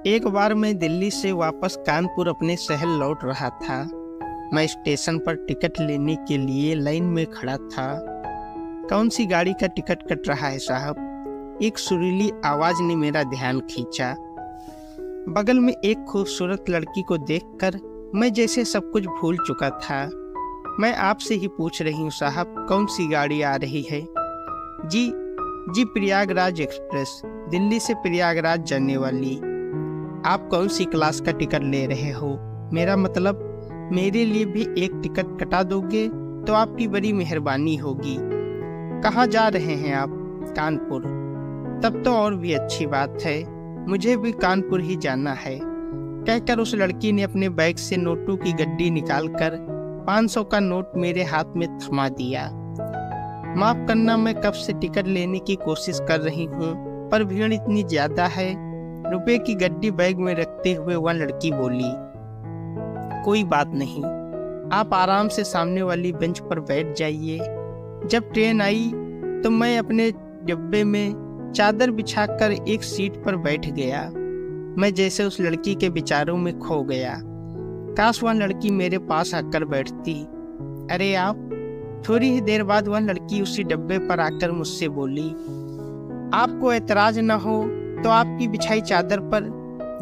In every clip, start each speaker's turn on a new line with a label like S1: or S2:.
S1: एक बार मैं दिल्ली से वापस कानपुर अपने शहर लौट रहा था। मैं स्टेशन पर टिकट लेने के लिए लाइन में खड़ा था। कौन सी गाड़ी का टिकट कट रहा है साहब? एक सुरीली आवाज ने मेरा ध्यान खींचा। बगल में एक खूबसूरत लड़की को देखकर मैं जैसे सब कुछ भूल चुका था। मैं आपसे ही पूछ रही हूँ साहब, कौन सी गाड़ी आ रही है? जी प्रयागराज एक्सप्रेस, दिल्ली से प्रयागराज जाने वाली। आप कौन सी क्लास का टिकट ले रहे हो? मेरा मतलब मेरे लिए भी एक टिकट कटा दोगे तो आपकी बड़ी मेहरबानी होगी। कहाँ जा रहे हैं आप? कानपुर। तब तो और भी अच्छी बात है, मुझे भी कानपुर ही जाना है, कहकर उस लड़की ने अपने बैग से नोटों की गड्डी निकालकर 500 का नोट मेरे हाथ में थमा दिया। माफ करना, मैं कब से टिकट लेने की कोशिश कर रही हूँ, पर भीड़ इतनी ज्यादा है। रुपए की गड्डी बैग में रखते हुए वह लड़की बोली, कोई बात नहीं, आप आराम से सामने वाली बेंच पर बैठ जाइए। जब ट्रेन आई तो मैं अपने डिब्बे में चादर बिछाकर एक सीट पर बैठ गया। मैं जैसे उस लड़की के विचारों में खो गया। काश वह लड़की मेरे पास आकर बैठती। अरे आप। थोड़ी ही देर बाद वह लड़की उसी डब्बे पर आकर मुझसे बोली, आपको ऐतराज न हो तो आपकी बिछाई चादर पर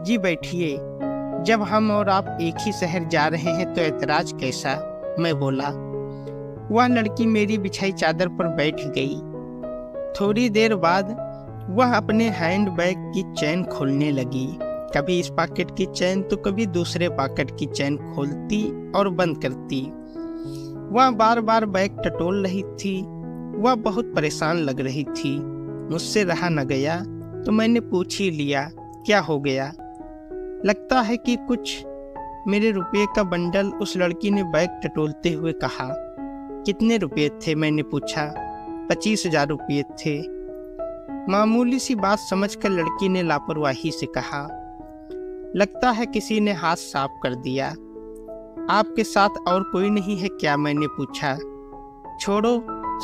S1: जी बैठिए। जब हम और आप एक ही शहर जा रहे हैं तो ऐतराज कैसा? मैं बोला। वह लड़की मेरी बिछाई चादर पर बैठ गई। थोड़ी देर बाद वह अपने हैंड बैग की चैन खोलने लगी। कभी इस पॉकेट की चैन तो कभी दूसरे पॉकेट की चैन खोलती और बंद करती। वह बार बार बैग टटोल रही थी। वह बहुत परेशान लग रही थी। मुझसे रहा न गया तो मैंने पूछ ही लिया, क्या हो गया? लगता है कि कुछ। मेरे रुपये का बंडल, उस लड़की ने बैग टटोलते हुए कहा। कितने रुपये थे? मैंने पूछा। 25,000 रुपये थे। मामूली सी बात समझकर लड़की ने लापरवाही से कहा, लगता है किसी ने हाथ साफ कर दिया। आपके साथ और कोई नहीं है क्या? मैंने पूछा। छोड़ो,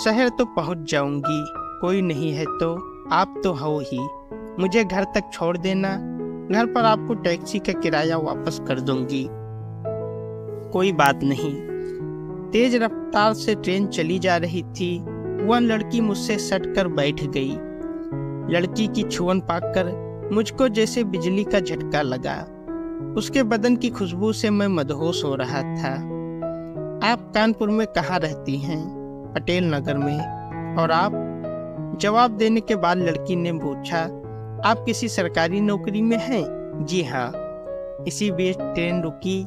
S1: शहर तो पहुंच जाऊंगी, कोई नहीं है तो आप तो हो ही। मुझे घर तक छोड़ देना, घर पर आपको टैक्सी का किराया वापस कर दूंगी। कोई बात नहीं। तेज रफ्तार से ट्रेन चली जा रही थी। वह लड़की मुझसे सटकर बैठ गई। लड़की की छुअन पाकर मुझको जैसे बिजली का झटका लगा। उसके बदन की खुशबू से मैं मदहोश हो रहा था। आप कानपुर में कहाँ रहती हैं? पटेल नगर में। और आप? जवाब देने के बाद लड़की ने पूछा, आप किसी सरकारी नौकरी में हैं? जी हाँ। इसी बीच ट्रेन रुकी।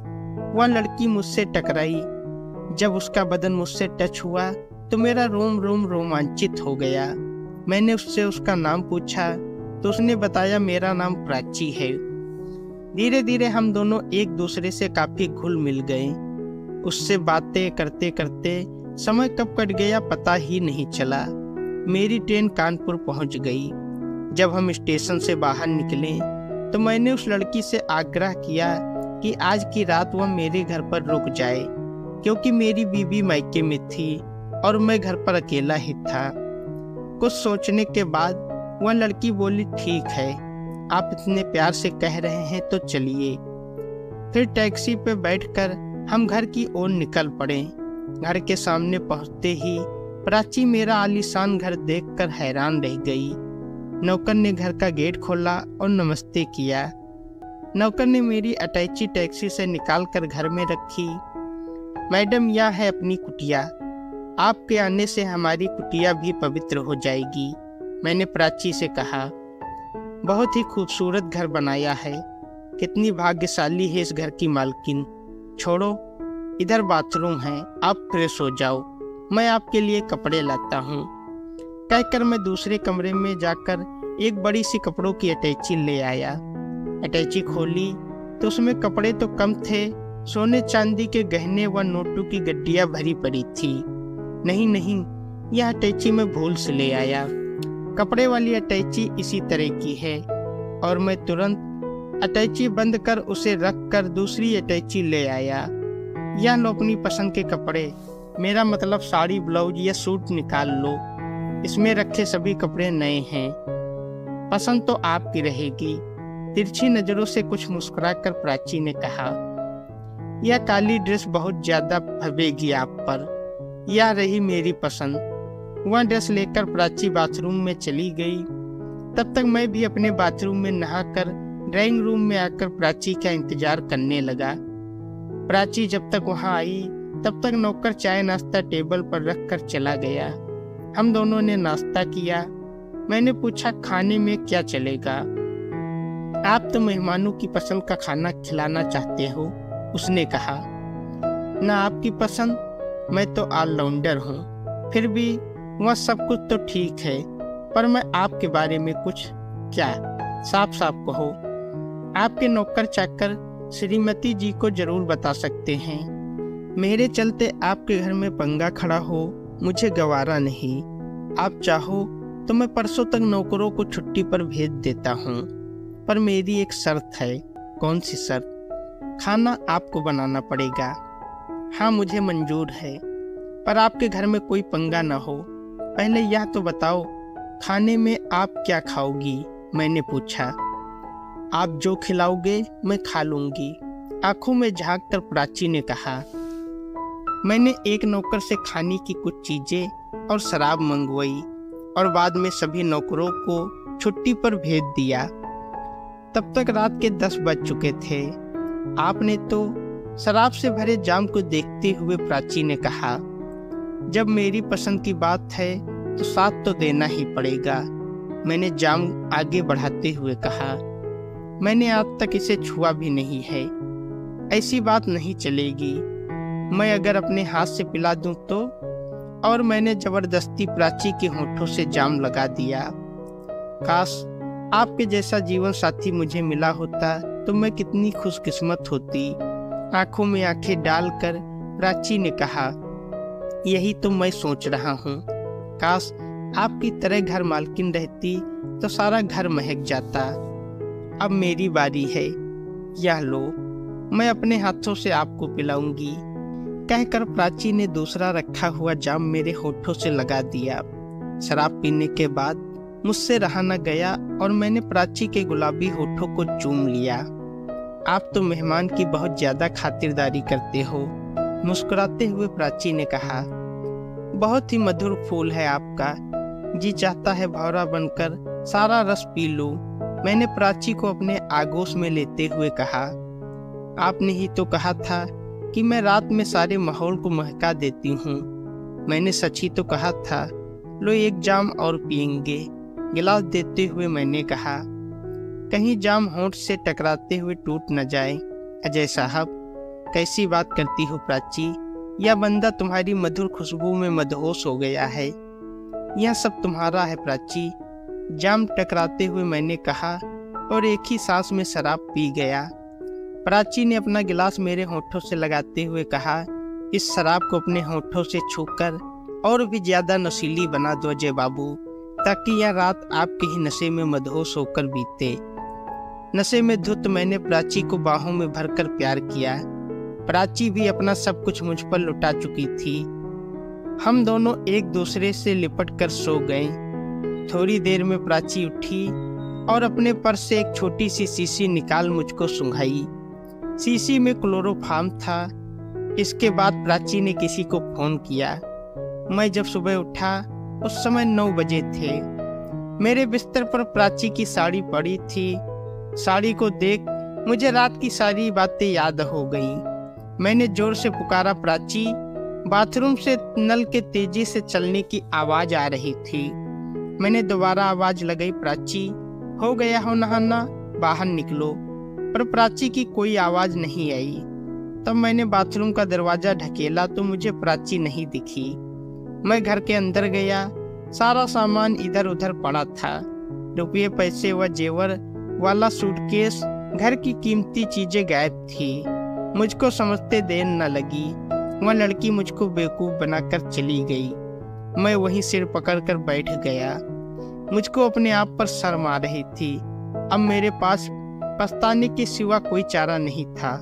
S1: वह लड़की मुझसे टकराई। जब उसका बदन मुझसे टच हुआ तो मेरा रोम रोम रोमांचित हो गया। मैंने उससे उसका नाम पूछा तो उसने बताया मेरा नाम प्राची है। धीरे धीरे हम दोनों एक दूसरे से काफी घुल मिल गए। उससे बातें करते करते समय कब कट गया पता ही नहीं चला। मेरी ट्रेन कानपुर पहुंच गई। जब हम स्टेशन से बाहर निकले तो मैंने उस लड़की से आग्रह किया कि आज की रात वह मेरे घर पर रुक जाए, क्योंकि मेरी बीवी मायके में थी और मैं घर पर अकेला ही था। कुछ सोचने के बाद वह लड़की बोली, ठीक है, आप इतने प्यार से कह रहे हैं तो चलिए। फिर टैक्सी पे बैठकर हम घर की ओर निकल पड़े। घर के सामने पहुंचते ही प्राची मेरा आलीशान घर देखकर हैरान रह गई। नौकर ने घर का गेट खोला और नमस्ते किया। नौकर ने मेरी अटैची टैक्सी से निकालकर घर में रखी। मैडम, यह है अपनी कुटिया। आपके आने से हमारी कुटिया भी पवित्र हो जाएगी, मैंने प्राची से कहा। बहुत ही खूबसूरत घर बनाया है। कितनी भाग्यशाली है इस घर की मालकिन। छोड़ो, इधर बाथरूम है, आप फ्रेश हो जाओ, मैं आपके लिए कपड़े लाता हूँ, कहकर मैं दूसरे कमरे में जाकर एक बड़ी सी कपड़ों की अटैची ले आया। अटैची खोली तो उसमें कपड़े तो कम थे, सोने चांदी के गहने व नोटों की गड्डियां भरी पड़ी थी। नहीं, यह अटैची मैं भूल से ले आया। कपड़े वाली अटैची इसी तरह की है। और मैं तुरंत अटैची बंद कर उसे रख कर दूसरी अटैची ले आया। यह लो अपनी पसंद के कपड़े, मेरा मतलब साड़ी, ब्लाउज या सूट निकाल लो। इसमें रखे सभी कपड़े नए हैं। पसंद तो आपकी रहेगी। तिरछी नजरों से कुछ मुस्कुराकर प्राची ने कहा, यह काली ड्रेस बहुत ज्यादा भवेगी आप पर। यह रही मेरी पसंद। वह ड्रेस लेकर प्राची बाथरूम में चली गई। तब तक मैं भी अपने बाथरूम में नहाकर ड्राइंग रूम में आकर प्राची का इंतजार करने लगा। प्राची जब तक वहां आई तब तक नौकर चाय नाश्ता टेबल पर रख कर चला गया। हम दोनों ने नाश्ता किया। मैंने पूछा, खाने में क्या चलेगा? आप तो मेहमानों की पसंद का खाना खिलाना चाहते हो, उसने कहा। ना आपकी पसंद, मैं तो ऑलराउंडर हूँ। फिर भी वह सब कुछ तो ठीक है, पर मैं आपके बारे में कुछ क्या, साफ साफ कहो। आपके नौकर चाकर श्रीमती जी को जरूर बता सकते हैं। मेरे चलते आपके घर में पंगा खड़ा हो, मुझे गवारा नहीं। आप चाहो तो मैं परसों तक नौकरों को छुट्टी पर भेज देता हूँ, पर मेरी एक शर्त है। कौन सी शर्त? खाना आपको बनाना पड़ेगा। हाँ, मुझे मंजूर है, पर आपके घर में कोई पंगा ना हो। पहले यह तो बताओ, खाने में आप क्या खाओगी? मैंने पूछा। आप जो खिलाओगे मैं खा लूंगी, आंखों में झांक कर प्राची ने कहा। मैंने एक नौकर से खाने की कुछ चीजें और शराब मंगवाई और बाद में सभी नौकरों को छुट्टी पर भेज दिया। तब तक रात के 10 बज चुके थे। आपने तो शराब से भरे जाम को देखते हुए प्राची ने कहा, जब मेरी पसंद की बात है तो साथ तो देना ही पड़ेगा। मैंने जाम आगे बढ़ाते हुए कहा, मैंने आज तक इसे छुआ भी नहीं है। ऐसी बात नहीं चलेगी। मैं अगर अपने हाथ से पिला दूं तो? और मैंने जबरदस्ती प्राची के होठों से जाम लगा दिया। काश आपके जैसा जीवन साथी मुझे मिला होता तो मैं कितनी खुशकिस्मत होती। आंखों में आंखें डालकर प्राची ने कहा, यही तो मैं सोच रहा हूँ। काश आपकी तरह घर मालकिन रहती तो सारा घर महक जाता। अब मेरी बारी है, यह लो, मैं अपने हाथों से आपको पिलाऊंगी। कहकर प्राची ने दूसरा रखा हुआ जाम मेरे होठों से लगा दिया। शराब पीने के बाद मुझसे रहा न गया और मैंने प्राची के गुलाबी होठों को चूम लिया। आप तो मेहमान की बहुत ज्यादा खातिरदारी करते हो, मुस्कुराते हुए प्राची ने कहा। बहुत ही मधुर फूल है आपका, जी चाहता है भौरा बनकर सारा रस पी लूं। मैंने प्राची को अपने आगोश में लेते हुए कहा। आपने ही तो कहा था कि मैं रात में सारे माहौल को महका देती हूँ। मैंने सच ही तो कहा था। लो, एक जाम और पियेंगे, गिलास देते हुए मैंने कहा। कहीं जाम होंठ से टकराते हुए टूट न जाए। अजय साहब, कैसी बात करती हो प्राची? यह बंदा तुम्हारी मधुर खुशबू में मदहोश हो गया है। यह सब तुम्हारा है प्राची, जाम टकराते हुए मैंने कहा और एक ही सांस में शराब पी गया। प्राची ने अपना गिलास मेरे होठों से लगाते हुए कहा, इस शराब को अपने होठों से छूकर और भी ज्यादा नशीली बना दो अजय बाबू, ताकि यह रात आपके ही नशे में मदहोश होकर बीते। नशे में धुत मैंने प्राची को बाहों में भरकर प्यार किया। प्राची भी अपना सब कुछ मुझ पर लुटा चुकी थी। हम दोनों एक दूसरे से लिपट कर सो गए। थोड़ी देर में प्राची उठी और अपने पर्स से एक छोटी सी शीशी निकाल मुझको सुंघाई। शीशी में क्लोरोफार्म था। इसके बाद प्राची ने किसी को फोन किया। मैं जब सुबह उठा उस समय 9 बजे थे। मेरे बिस्तर पर प्राची की साड़ी पड़ी थी। साड़ी को देख मुझे रात की सारी बातें याद हो गईं। मैंने जोर से पुकारा, प्राची। बाथरूम से नल के तेजी से चलने की आवाज आ रही थी। मैंने दोबारा आवाज लगाई, प्राची, हो गया हो नहाना, बाहर निकलो। पर प्राची की कोई आवाज नहीं आई। तब मैंने बाथरूम का दरवाजा ढकेला तो मुझे प्राची नहीं दिखी। मैं घर के अंदर गया। सारा सामान इधर उधर पड़ा था। रुपये, पैसे व जेवर वाला सूटकेस, घर की कीमती चीजें गायब थी। मुझको समझते देर न लगी। वह लड़की मुझको बेवकूफ बनाकर चली गई। मैं वहीं सिर पकड़कर बैठ गया। मुझको अपने आप पर शर्म आ रही थी। अब मेरे पास पछताने के सिवा कोई चारा नहीं था।